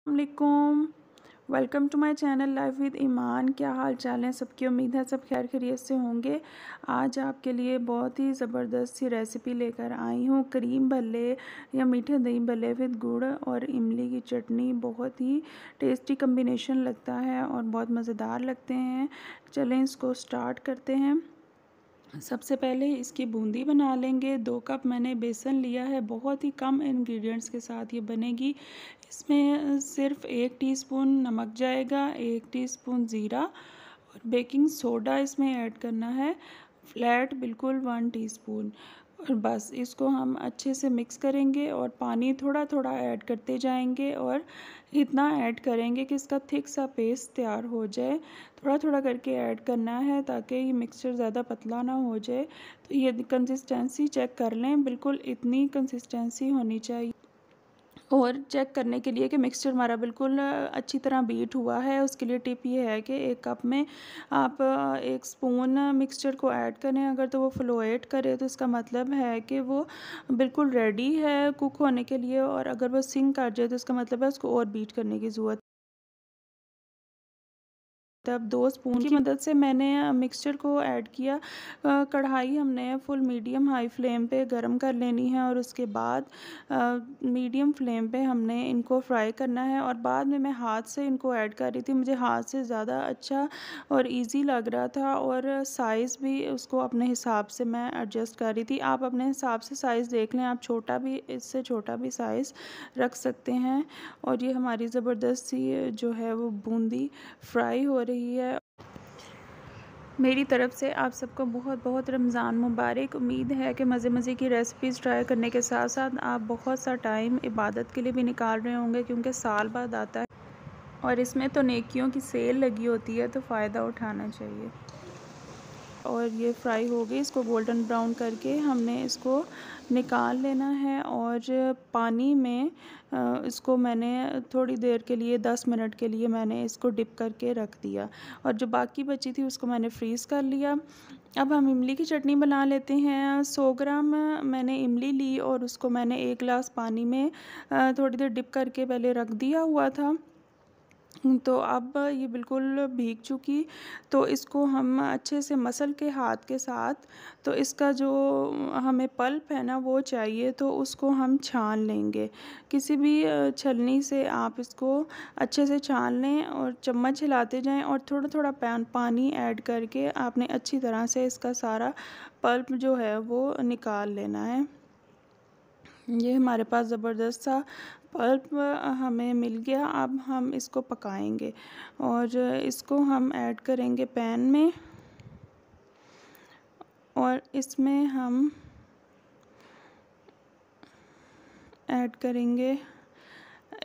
अस्सलामुअलैकुम। Welcome to my channel life with Iman. क्या हाल चाल है सबकी? उम्मीद है सब खैर खैरियत से होंगे। आज आपके लिए बहुत ही ज़बरदस्त सी रेसिपी लेकर आई हूँ। क्रीम भल्ले या मीठे दही भल्ले विद गुड़ और इमली की चटनी। बहुत ही टेस्टी कम्बिनेशन लगता है और बहुत मज़ेदार लगते हैं। चलें इसको स्टार्ट करते हैं। सबसे पहले इसकी बूंदी बना लेंगे। 2 कप मैंने बेसन लिया है। बहुत ही कम इंग्रेडिएंट्स के साथ ये बनेगी। इसमें सिर्फ 1 टीस्पून नमक जाएगा, 1 टीस्पून ज़ीरा और बेकिंग सोडा इसमें ऐड करना है, फ्लैट बिल्कुल 1 टीस्पून। और बस इसको हम अच्छे से मिक्स करेंगे और पानी थोड़ा थोड़ा ऐड करते जाएंगे और इतना ऐड करेंगे कि इसका थिक सा पेस्ट तैयार हो जाए। थोड़ा थोड़ा करके ऐड करना है ताकि ये मिक्सचर ज़्यादा पतला ना हो जाए। तो ये कंसिस्टेंसी चेक कर लें, बिल्कुल इतनी कंसिस्टेंसी होनी चाहिए। और चेक करने के लिए कि मिक्सचर हमारा बिल्कुल अच्छी तरह बीट हुआ है, उसके लिए टिप ये है कि 1 कप में आप 1 स्पून मिक्सचर को ऐड करें। अगर तो वो फ्लोएट करे तो इसका मतलब है कि वो बिल्कुल रेडी है कुक होने के लिए, और अगर वो सिंक कर जाए तो इसका मतलब है उसको और बीट करने की ज़रूरत। तब 2 स्पून की मदद से मैंने मिक्सचर को ऐड किया। कढ़ाई हमने फुल मीडियम हाई फ्लेम पे गरम कर लेनी है और उसके बाद मीडियम फ्लेम पे हमने इनको फ्राई करना है। और बाद में मैं हाथ से इनको ऐड कर रही थी, मुझे हाथ से ज़्यादा अच्छा और इजी लग रहा था। और साइज़ भी उसको अपने हिसाब से मैं एडजस्ट कर रही थी। आप अपने हिसाब से साइज़ देख लें, आप छोटा भी, इससे छोटा भी साइज़ रख सकते हैं। और ये हमारी ज़बरदस्त सी जो है वो बूंदी फ्राई हो रही है। मेरी तरफ से आप सबको बहुत बहुत रमज़ान मुबारक। उम्मीद है कि मज़े मज़े की रेसिपीज़ ट्राई करने के साथ साथ आप बहुत सा टाइम इबादत के लिए भी निकाल रहे होंगे, क्योंकि साल बाद आता है और इसमें तो नेकियों की सेल लगी होती है, तो फ़ायदा उठाना चाहिए। और ये फ्राई हो गई, इसको गोल्डन ब्राउन करके हमने इसको निकाल लेना है। और पानी में इसको मैंने थोड़ी देर के लिए 10 मिनट के लिए मैंने इसको डिप करके रख दिया, और जो बाकी बची थी उसको मैंने फ्रीज़ कर लिया। अब हम इमली की चटनी बना लेते हैं। 100 ग्राम मैंने इमली ली और उसको मैंने 1 गिलास पानी में थोड़ी देर डिप करके पहले रख दिया हुआ था। तो अब ये बिल्कुल भीग चुकी, तो इसको हम अच्छे से मसल के हाथ के साथ, तो इसका जो हमें पल्प है ना वो चाहिए, तो उसको हम छान लेंगे। किसी भी छलनी से आप इसको अच्छे से छान लें और चम्मच हिलाते जाएं और थोड़ा थोड़ा पानी ऐड करके आपने अच्छी तरह से इसका सारा पल्प जो है वो निकाल लेना है। ये हमारे पास ज़बरदस्त सा पल्प हमें मिल गया। अब हम इसको पकाएंगे और इसको हम ऐड करेंगे पैन में, और इसमें हम ऐड करेंगे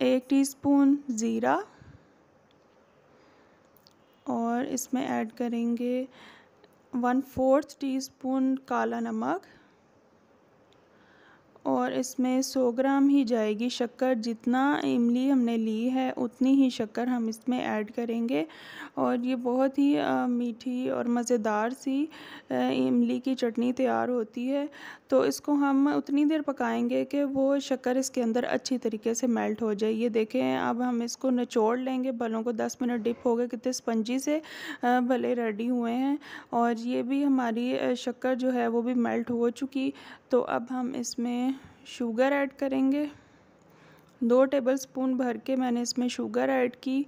1 टीस्पून ज़ीरा, और इसमें ऐड करेंगे 1/4 टीस्पून काला नमक, और इसमें 100 ग्राम ही जाएगी शक्कर। जितना इमली हमने ली है उतनी ही शक्कर हम इसमें ऐड करेंगे। और ये बहुत ही मीठी और मज़ेदार सी इमली की चटनी तैयार होती है। तो इसको हम उतनी देर पकाएंगे कि वो शक्कर इसके अंदर अच्छी तरीके से मेल्ट हो जाए। ये देखें, अब हम इसको निचोड़ लेंगे भलों को। 10 मिनट डिप हो गए, कितने स्पंजी से भले रेडी हुए हैं। और ये भी हमारी शक्कर जो है वो भी मेल्ट हो चुकी। तो अब हम इसमें शुगर ऐड करेंगे। 2 टेबलस्पून भर के मैंने इसमें शुगर ऐड की,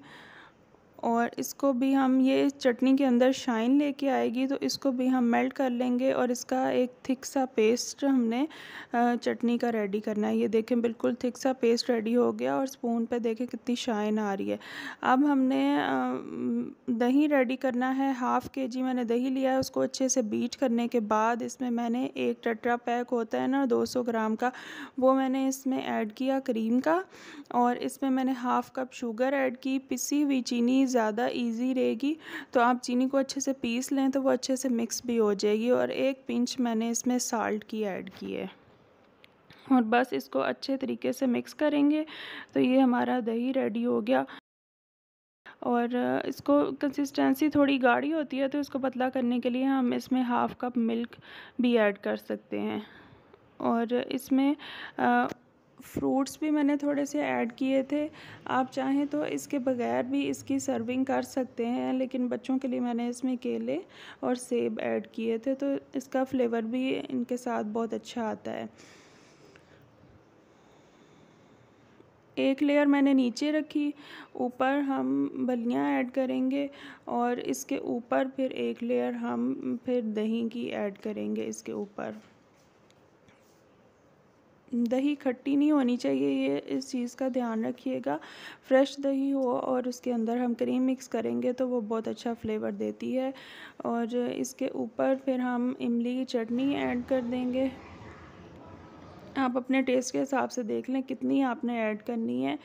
और इसको भी हम, ये चटनी के अंदर शाइन लेके आएगी, तो इसको भी हम मेल्ट कर लेंगे। और इसका एक थिक सा पेस्ट हमने चटनी का रेडी करना है। ये देखें, बिल्कुल थिक सा पेस्ट रेडी हो गया और स्पून पे देखें कितनी शाइन आ रही है। अब हमने दही रेडी करना है। 1/2 kg मैंने दही लिया है। उसको अच्छे से बीट करने के बाद इसमें मैंने एक टेट्रा पैक होता है ना 200 ग्राम का, वो मैंने इसमें ऐड किया क्रीम का। और इसमें मैंने 1/2 कप शुगर ऐड की। पिसी हुई चीनी ज़्यादा इजी रहेगी, तो आप चीनी को अच्छे से पीस लें तो वो अच्छे से मिक्स भी हो जाएगी। और 1 पिंच मैंने इसमें साल्ट की ऐड की है, और बस इसको अच्छे तरीके से मिक्स करेंगे। तो ये हमारा दही रेडी हो गया। और इसको कंसिस्टेंसी थोड़ी गाढ़ी होती है, तो इसको पतला करने के लिए हम इसमें 1/2 कप मिल्क भी ऐड कर सकते हैं। और इसमें फ्रूट्स भी मैंने थोड़े से ऐड किए थे। आप चाहें तो इसके बगैर भी इसकी सर्विंग कर सकते हैं, लेकिन बच्चों के लिए मैंने इसमें केले और सेब ऐड किए थे, तो इसका फ्लेवर भी इनके साथ बहुत अच्छा आता है। एक लेयर मैंने नीचे रखी, ऊपर हम बलियाँ ऐड करेंगे और इसके ऊपर फिर एक लेयर हम फिर दही की ऐड करेंगे इसके ऊपर। दही खट्टी नहीं होनी चाहिए, ये इस चीज़ का ध्यान रखिएगा। फ्रेश दही हो और उसके अंदर हम क्रीम मिक्स करेंगे तो वो बहुत अच्छा फ्लेवर देती है। और इसके ऊपर फिर हम इमली की चटनी ऐड कर देंगे। आप अपने टेस्ट के हिसाब से देख लें कितनी आपने ऐड करनी है,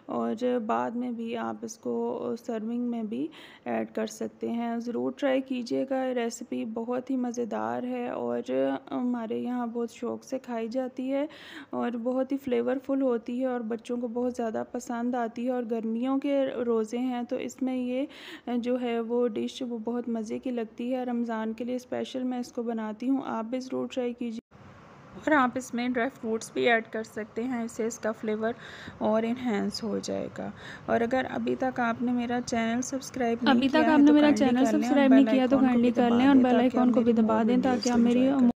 और बाद में भी आप इसको सर्विंग में भी ऐड कर सकते हैं। ज़रूर ट्राई कीजिएगा, रेसिपी बहुत ही मज़ेदार है और हमारे यहाँ बहुत शौक़ से खाई जाती है और बहुत ही फ्लेवरफुल होती है और बच्चों को बहुत ज़्यादा पसंद आती है। और गर्मियों के रोज़े हैं तो इसमें ये जो है वो डिश वो बहुत मज़े की लगती है। रमज़ान के लिए स्पेशल मैं इसको बनाती हूँ, आप भी ज़रूर ट्राई कीजिए। और आप इसमें ड्राई फ्रूट्स भी ऐड कर सकते हैं, इससे इसका फ्लेवर और इन्हेंस हो जाएगा। और अगर अभी तक आपने मेरा चैनल सब्सक्राइब नहीं किया है तो काइंडली कर लें और बेल आइकॉन को भी दबा दें ताकि आप मेरी